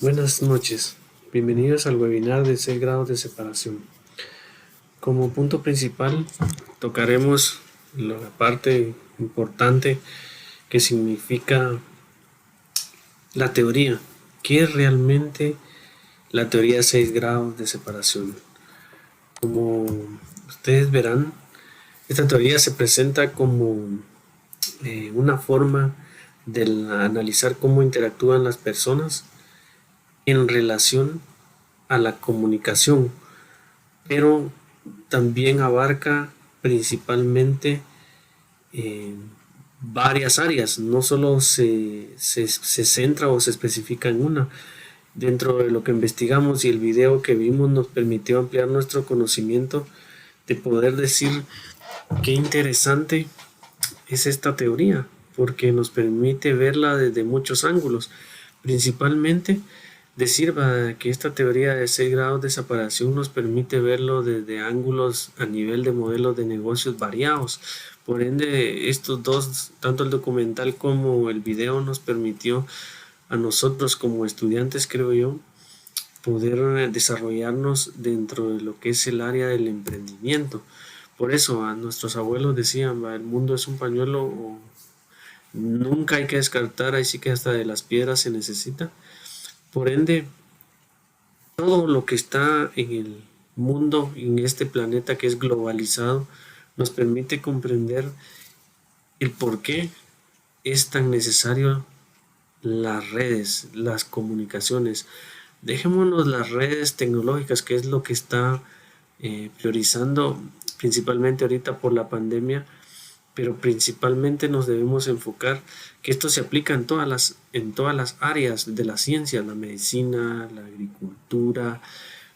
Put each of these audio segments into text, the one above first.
Buenas noches, bienvenidos al webinar de 6 grados de separación. Como punto principal tocaremos la parte importante que significa la teoría. ¿Qué es realmente la teoría de 6 grados de separación? Como ustedes verán, esta teoría se presenta como una forma de analizar cómo interactúan las personas en relación a la comunicación, pero también abarca principalmente varias áreas, no solo se centra o se especifica en una. Dentro de lo que investigamos y el video que vimos nos permitió ampliar nuestro conocimiento de poder decir qué interesante es esta teoría, porque nos permite verla desde muchos ángulos, principalmente decir que esta teoría de 6 grados de separación nos permite verlo desde ángulos a nivel de modelos de negocios variados. Por ende, estos dos, tanto el documental como el video, nos permitió a nosotros como estudiantes, creo yo, poder desarrollarnos dentro de lo que es el área del emprendimiento. Por eso a nuestros abuelos decían, el mundo es un pañuelo, o nunca hay que descartar, ahí sí que hasta de las piedras se necesita. Por ende, todo lo que está en el mundo, en este planeta que es globalizado, nos permite comprender el por qué es tan necesario las redes, las comunicaciones. Dejémonos las redes tecnológicas, que es lo que está priorizando principalmente ahorita por la pandemia, pero principalmente nos debemos enfocar que esto se aplica en todas las áreas de la ciencia, la medicina, la agricultura,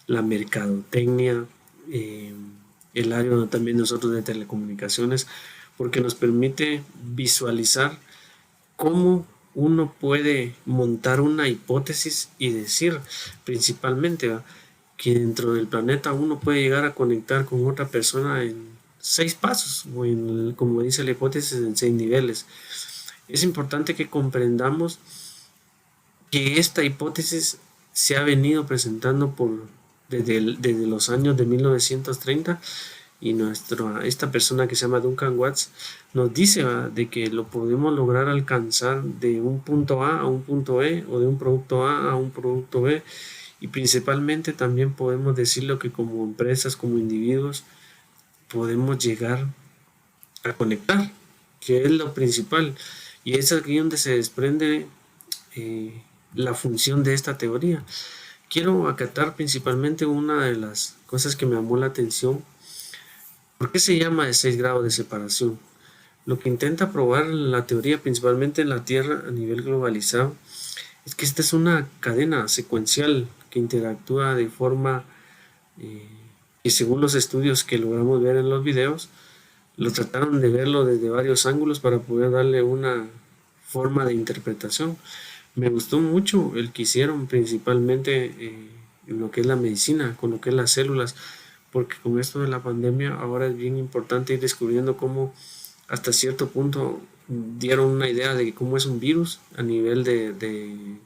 la mercadotecnia, el área también nosotros de telecomunicaciones, porque nos permite visualizar cómo uno puede montar una hipótesis y decir principalmente que dentro del planeta uno puede llegar a conectar con otra persona en 6 pasos, o como dice la hipótesis, en 6 niveles. Es importante que comprendamos que esta hipótesis se ha venido presentando desde los años de 1930, y esta persona que se llama Duncan Watts nos dice de que lo podemos lograr alcanzar de un punto A un punto E, o de un producto A un producto B, y principalmente también podemos decirlo que como empresas, como individuos, podemos llegar a conectar, que es lo principal, y es aquí donde se desprende la función de esta teoría. Quiero acatar principalmente una de las cosas que me llamó la atención. ¿Por qué se llama de 6 grados de separación? Lo que intenta probar la teoría, principalmente en la Tierra a nivel globalizado, es que esta es una cadena secuencial que interactúa de forma que, según los estudios que logramos ver en los videos, lo trataron de verlo desde varios ángulos para poder darle una forma de interpretación. Me gustó mucho el que hicieron principalmente en lo que es la medicina, con lo que es las células, porque con esto de la pandemia ahora es bien importante ir descubriendo cómo hasta cierto punto dieron una idea de cómo es un virus a nivel de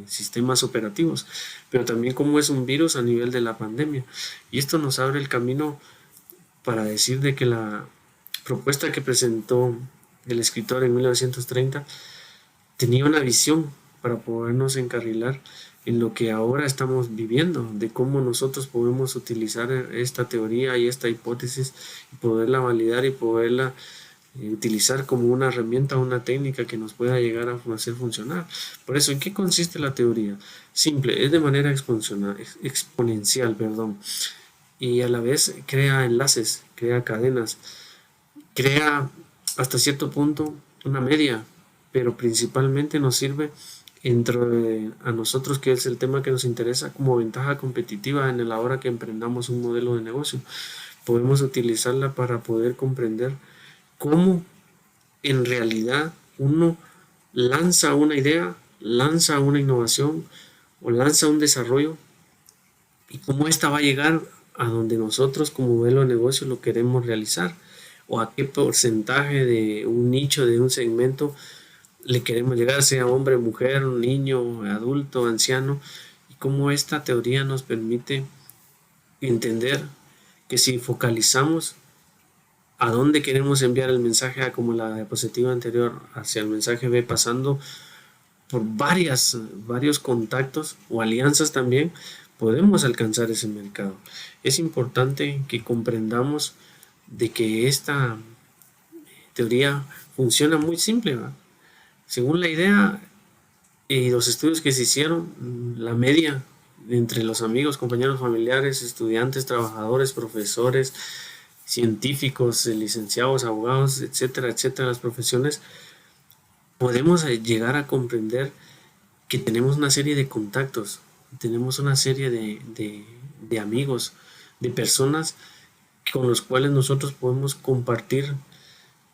sistemas operativos, pero también cómo es un virus a nivel de la pandemia. Y esto nos abre el camino para decir de que la propuesta que presentó el escritor en 1930 tenía una visión para podernos encarrilar en lo que ahora estamos viviendo, de cómo nosotros podemos utilizar esta teoría y esta hipótesis y poderla validar y poderla utilizar como una herramienta, una técnica que nos pueda llegar a hacer funcionar. Por eso, ¿en qué consiste la teoría? Simple, es de manera exponencial, y a la vez crea enlaces, crea cadenas, crea hasta cierto punto una media, pero principalmente nos sirve a nosotros, que es el tema que nos interesa, como ventaja competitiva en la hora que emprendamos un modelo de negocio. Podemos utilizarla para poder comprender cómo en realidad uno lanza una idea, lanza una innovación o lanza un desarrollo, y cómo esta va a llegar a donde nosotros como modelo de negocio lo queremos realizar, o a qué porcentaje de un nicho, de un segmento, le queremos llegar, sea hombre, mujer, niño, adulto, anciano, y cómo esta teoría nos permite entender que si focalizamos a dónde queremos enviar el mensaje, A como la diapositiva anterior, hacia el mensaje B, pasando por varios contactos o alianzas también, podemos alcanzar ese mercado. Es importante que comprendamos de que esta teoría funciona muy simple, ¿va? Según la idea y los estudios que se hicieron, la media entre los amigos, compañeros familiares, estudiantes, trabajadores, profesores, científicos, licenciados, abogados, etcétera, etcétera, las profesiones, podemos llegar a comprender que tenemos una serie de contactos, tenemos una serie de amigos, de personas con los cuales nosotros podemos compartir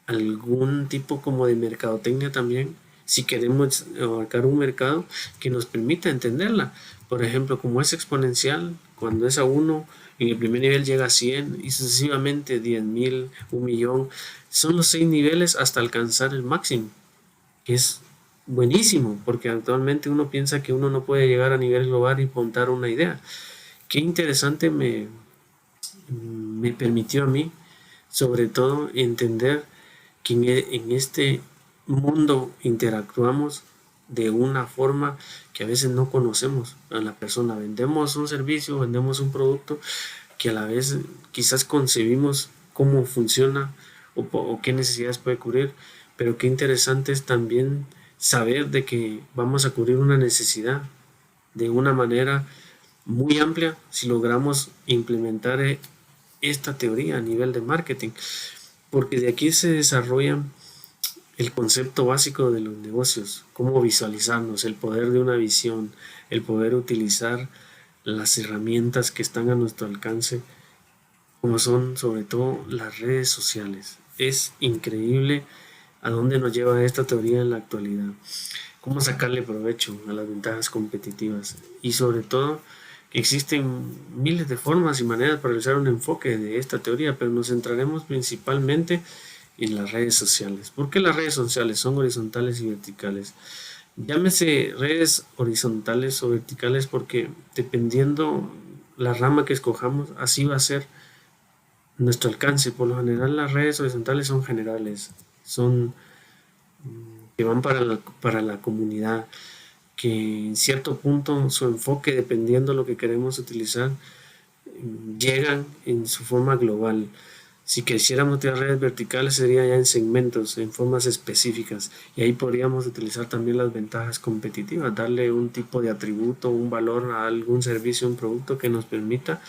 algún tipo como de mercadotecnia también, si queremos abarcar un mercado que nos permita entenderla. Por ejemplo, como es exponencial, cuando es a uno, en el primer nivel llega a 100 y sucesivamente 10.000, 1.000.000. Son los 6 niveles hasta alcanzar el máximo, que es buenísimo, porque actualmente uno piensa que uno no puede llegar a nivel global y montar una idea. Qué interesante me permitió a mí, sobre todo, entender que en este mundo interactuamos de una forma que a veces no conocemos a la persona. Vendemos un servicio, vendemos un producto que a la vez quizás concebimos cómo funciona o qué necesidades puede cubrir, pero qué interesante es también saber de que vamos a cubrir una necesidad de una manera muy amplia si logramos implementar esta teoría a nivel de marketing, porque de aquí se desarrolla el concepto básico de los negocios, cómo visualizarnos, el poder de una visión, el poder utilizar las herramientas que están a nuestro alcance, como son sobre todo las redes sociales. Es increíble a dónde nos lleva esta teoría en la actualidad, cómo sacarle provecho a las ventajas competitivas y sobre todo que existen miles de formas y maneras para realizar un enfoque de esta teoría, pero nos centraremos principalmente en las redes sociales. ¿Por qué las redes sociales son horizontales y verticales? Llámese redes horizontales o verticales porque dependiendo la rama que escojamos, así va a ser nuestro alcance. Por lo general las redes horizontales son generales, son que van para la comunidad, que en cierto punto su enfoque, dependiendo de lo que queremos utilizar, llegan en su forma global. Si quisiéramos tirar redes verticales sería ya en segmentos, en formas específicas, y ahí podríamos utilizar también las ventajas competitivas, darle un tipo de atributo, un valor a algún servicio, un producto que nos permita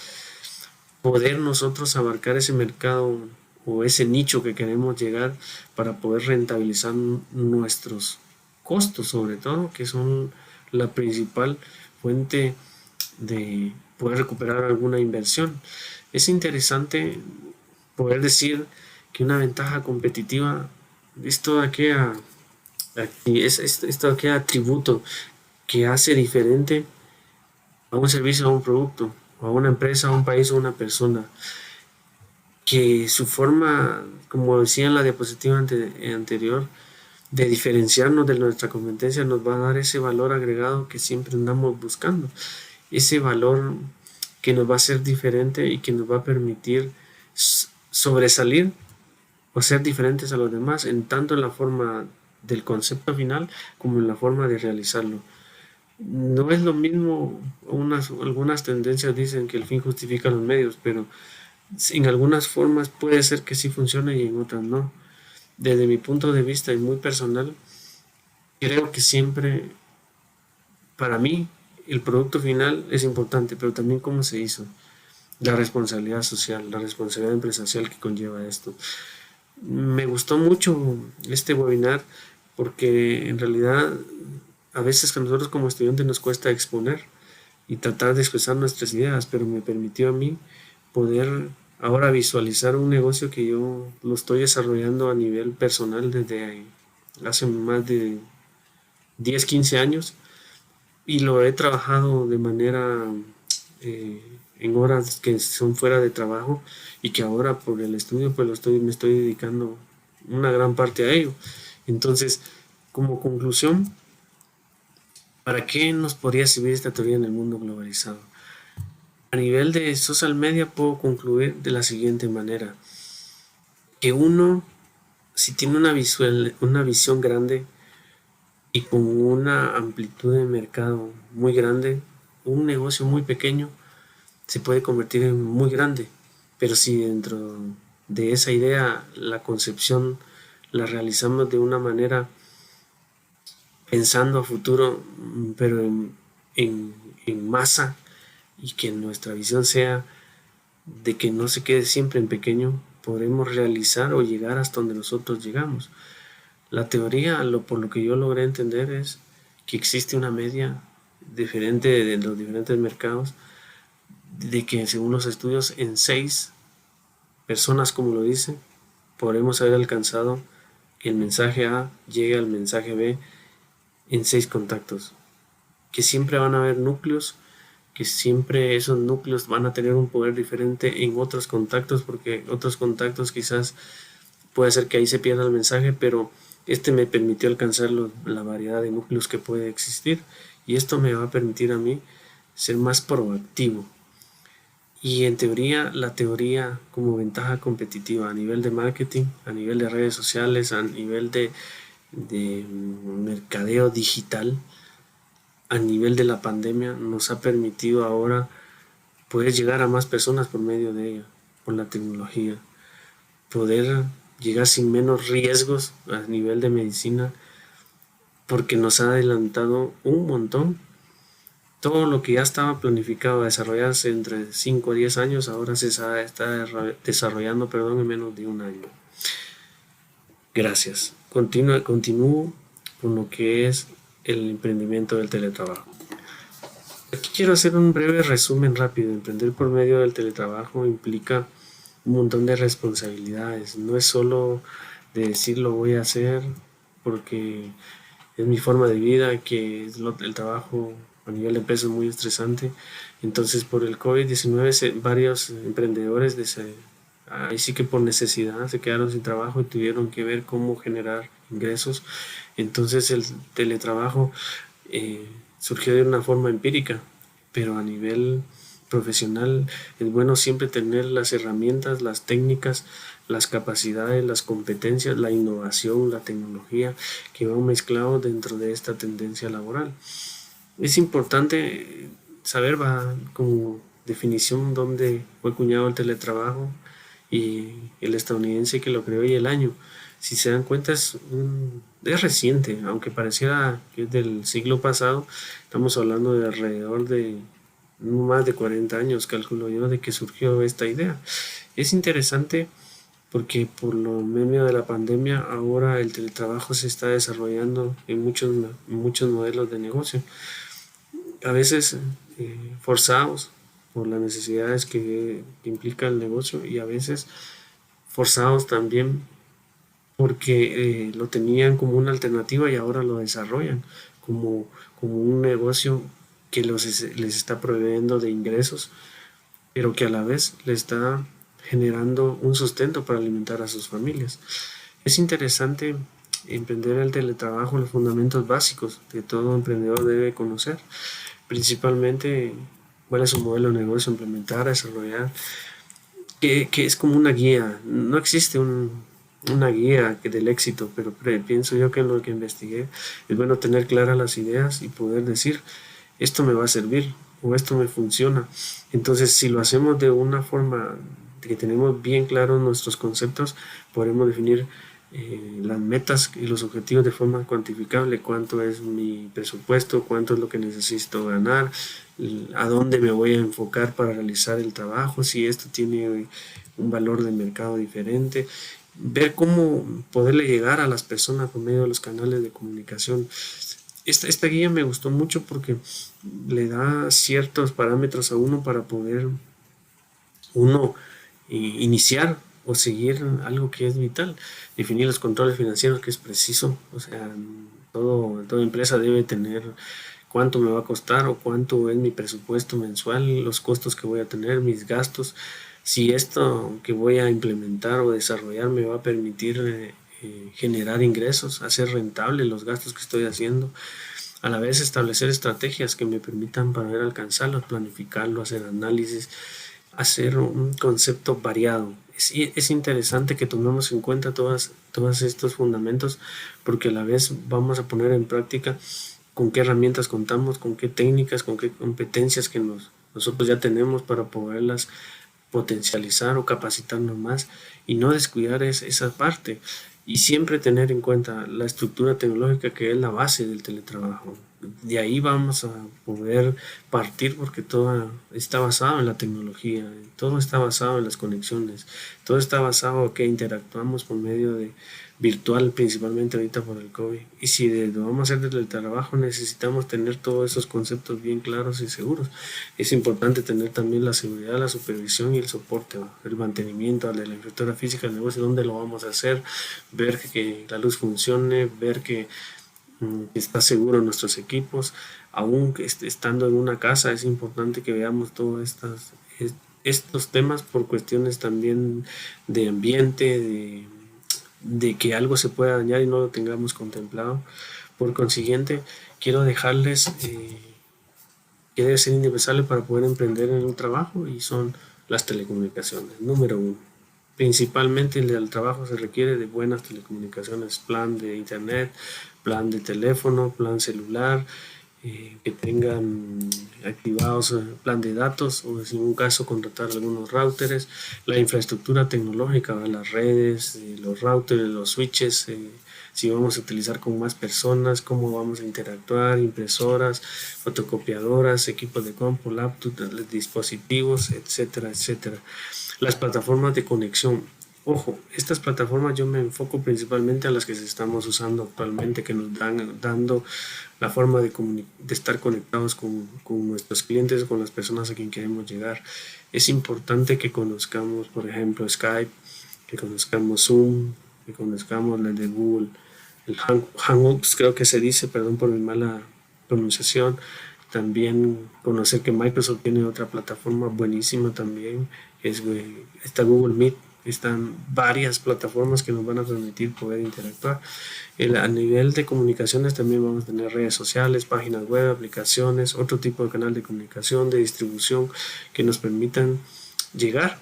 poder nosotros abarcar ese mercado o ese nicho que queremos llegar para poder rentabilizar nuestros costos, sobre todo, que son la principal fuente de poder recuperar alguna inversión. Es interesante poder decir que una ventaja competitiva es todo aquel atributo que hace diferente a un servicio, a un producto, a una empresa, a un país o a una persona, que su forma, como decía en la diapositiva anterior, de diferenciarnos de nuestra competencia nos va a dar ese valor agregado que siempre andamos buscando, ese valor que nos va a ser diferente y que nos va a permitir sobresalir o ser diferentes a los demás, en tanto en la forma del concepto final como en la forma de realizarlo. No es lo mismo, algunas tendencias dicen que el fin justifica los medios, pero en algunas formas puede ser que sí funcione y en otras no. Desde mi punto de vista y muy personal, creo que siempre, para mí, el producto final es importante, pero también cómo se hizo, la responsabilidad social, la responsabilidad empresarial que conlleva esto. Me gustó mucho este webinar porque en realidad a veces que nosotros como estudiantes nos cuesta exponer y tratar de expresar nuestras ideas, pero me permitió a mí poder ahora visualizar un negocio que yo lo estoy desarrollando a nivel personal desde hace más de 10 15 años y lo he trabajado de manera eh, en horas que son fuera de trabajo y que ahora por el estudio pues me estoy dedicando una gran parte a ello. Entonces, Como conclusión, ¿para qué nos podría servir esta teoría en el mundo globalizado? A nivel de social media puedo concluir de la siguiente manera, que uno, si tiene una visión grande y con una amplitud de mercado muy grande, un negocio muy pequeño se puede convertir en muy grande, pero si dentro de esa idea la concepción la realizamos de una manera pensando a futuro, pero en masa, y que nuestra visión sea de que no se quede siempre en pequeño, podremos realizar o llegar hasta donde nosotros llegamos. La teoría, por lo que yo logré entender, es que existe una media diferente de los diferentes mercados, de que según los estudios en 6 personas, como lo dice, podremos haber alcanzado que el mensaje A llegue al mensaje B en 6 contactos, que siempre van a haber núcleos, que siempre esos núcleos van a tener un poder diferente en otros contactos, porque otros contactos quizás puede ser que ahí se pierda el mensaje, pero este me permitió alcanzar la variedad de núcleos que puede existir, y esto me va a permitir a mí ser más proactivo. Y en teoría, la teoría como ventaja competitiva a nivel de marketing, a nivel de redes sociales, a nivel de mercadeo digital, a nivel de la pandemia, nos ha permitido ahora poder llegar a más personas por medio de ella, por la tecnología, poder llegar sin menos riesgos a nivel de medicina, porque nos ha adelantado un montón. Todo lo que ya estaba planificado a desarrollarse entre 5 a 10 años, ahora se está desarrollando, en menos de un año. Gracias. Continúo con lo que es el emprendimiento del teletrabajo. Aquí quiero hacer un breve resumen rápido. Emprender por medio del teletrabajo implica un montón de responsabilidades. No es solo de decir lo voy a hacer porque es mi forma de vida, que es el trabajo a nivel de empresa es muy estresante. Entonces, por el COVID-19, varios emprendedores ahí sí que por necesidad se quedaron sin trabajo y tuvieron que ver cómo generar ingresos. Entonces, el teletrabajo surgió de una forma empírica, pero a nivel profesional es bueno siempre tener las herramientas, las técnicas, las capacidades, las competencias, la innovación, la tecnología que van mezclados dentro de esta tendencia laboral. Es importante saber, como definición, dónde fue acuñado el teletrabajo y el estadounidense que lo creó y el año. Si se dan cuenta, es reciente, aunque pareciera que es del siglo pasado. Estamos hablando de alrededor de más de 40 años, calculo yo, de que surgió esta idea. Es interesante porque por lo medio de la pandemia ahora el teletrabajo se está desarrollando en muchos modelos de negocio, a veces forzados por las necesidades que implica el negocio, y a veces forzados también porque lo tenían como una alternativa y ahora lo desarrollan como un negocio que les está proveyendo de ingresos, pero que a la vez le está generando un sustento para alimentar a sus familias. Es interesante emprender el teletrabajo, los fundamentos básicos que todo emprendedor debe conocer, principalmente cuál es su modelo de negocio, implementar, desarrollar, que es como una guía. No existe una guía del éxito, pero pienso yo que en lo que investigué es bueno tener claras las ideas y poder decir, esto me va a servir o esto me funciona. Entonces, si lo hacemos de una forma de que tenemos bien claros nuestros conceptos, podremos definir las metas y los objetivos de forma cuantificable: cuánto es mi presupuesto, cuánto es lo que necesito ganar, a dónde me voy a enfocar para realizar el trabajo, si esto tiene un valor de mercado diferente, ver cómo poderle llegar a las personas por medio de los canales de comunicación. Esta guía me gustó mucho porque le da ciertos parámetros a uno para poder uno iniciar o seguir algo que es vital, definir los controles financieros, que es preciso. O sea, toda empresa debe tener cuánto me va a costar o cuánto es mi presupuesto mensual, los costos que voy a tener, mis gastos, si esto que voy a implementar o desarrollar me va a permitir generar ingresos, hacer rentable los gastos que estoy haciendo, a la vez establecer estrategias que me permitan poder alcanzarlos, planificarlo, hacer análisis, hacer un concepto variado. Es interesante que tomemos en cuenta todos estos fundamentos porque a la vez vamos a poner en práctica con qué herramientas contamos, con qué técnicas, con qué competencias que nosotros ya tenemos para poderlas potencializar o capacitarnos más y no descuidar esa parte y siempre tener en cuenta la estructura tecnológica que es la base del teletrabajo. De ahí vamos a poder partir porque todo está basado en la tecnología, todo está basado en las conexiones, todo está basado en que interactuamos por medio de virtual, principalmente ahorita por el COVID. Y si lo vamos a hacer desde el trabajo, necesitamos tener todos esos conceptos bien claros y seguros. Es importante tener también la seguridad, la supervisión y el soporte, el mantenimiento de la infraestructura física del negocio, dónde lo vamos a hacer, ver que la luz funcione, ver que está seguro en nuestros equipos. Aún estando en una casa, es importante que veamos todos estos temas por cuestiones también de ambiente, de que algo se pueda dañar y no lo tengamos contemplado. Por consiguiente, quiero dejarles que debe ser indispensable para poder emprender en un trabajo y son las telecomunicaciones. Número uno. Principalmente el trabajo se requiere de buenas telecomunicaciones, plan de internet, plan de teléfono, plan celular, que tengan activados plan de datos o si en un caso contratar algunos routers, la infraestructura tecnológica, las redes, los routers, los switches, si vamos a utilizar con más personas, cómo vamos a interactuar, impresoras, fotocopiadoras, equipos de compu, laptops, dispositivos, etcétera, etcétera. Las plataformas de conexión. Ojo, estas plataformas yo me enfoco principalmente a las que estamos usando actualmente, que nos dan dando la forma de estar conectados con nuestros clientes, con las personas a quien queremos llegar. Es importante que conozcamos, por ejemplo, Skype, que conozcamos Zoom, que conozcamos el de Google, el Hangouts, creo que se dice, perdón por mi mala pronunciación. También conocer que Microsoft tiene otra plataforma buenísima también, está Google Meet, están varias plataformas que nos van a permitir poder interactuar. A nivel de comunicaciones también vamos a tener redes sociales, páginas web, aplicaciones, otro tipo de canal de comunicación, de distribución que nos permitan llegar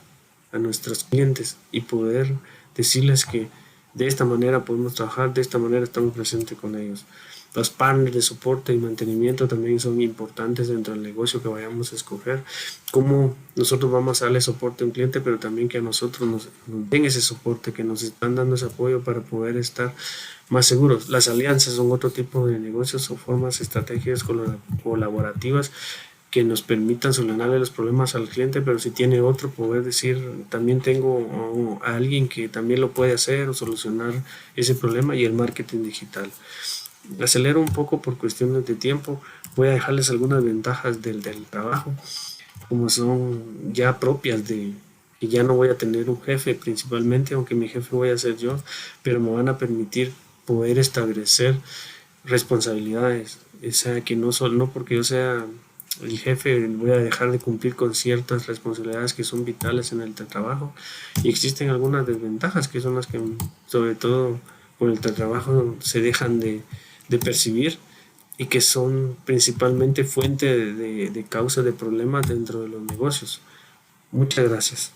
a nuestros clientes y poder decirles que de esta manera podemos trabajar, de esta manera estamos presentes con ellos. Los partners de soporte y mantenimiento también son importantes dentro del negocio que vayamos a escoger. Cómo nosotros vamos a darle soporte a un cliente, pero también que a nosotros nos den ese soporte, que nos están dando ese apoyo para poder estar más seguros. Las alianzas son otro tipo de negocios o formas, estrategias colaborativas que nos permitan solucionarle los problemas al cliente, pero si tiene otro, poder decir, también tengo a alguien que también lo puede hacer o solucionar ese problema. Y el marketing digital. Acelero un poco por cuestiones de tiempo, voy a dejarles algunas ventajas del trabajo, como son ya propias de que ya no voy a tener un jefe principalmente, aunque mi jefe voy a ser yo, pero me van a permitir poder establecer responsabilidades, o sea, que no porque yo sea el jefe voy a dejar de cumplir con ciertas responsabilidades que son vitales en el trabajo, y existen algunas desventajas que son las que sobre todo por el trabajo se dejan de percibir y que son principalmente fuente de causa de problemas dentro de los negocios. Muchas gracias.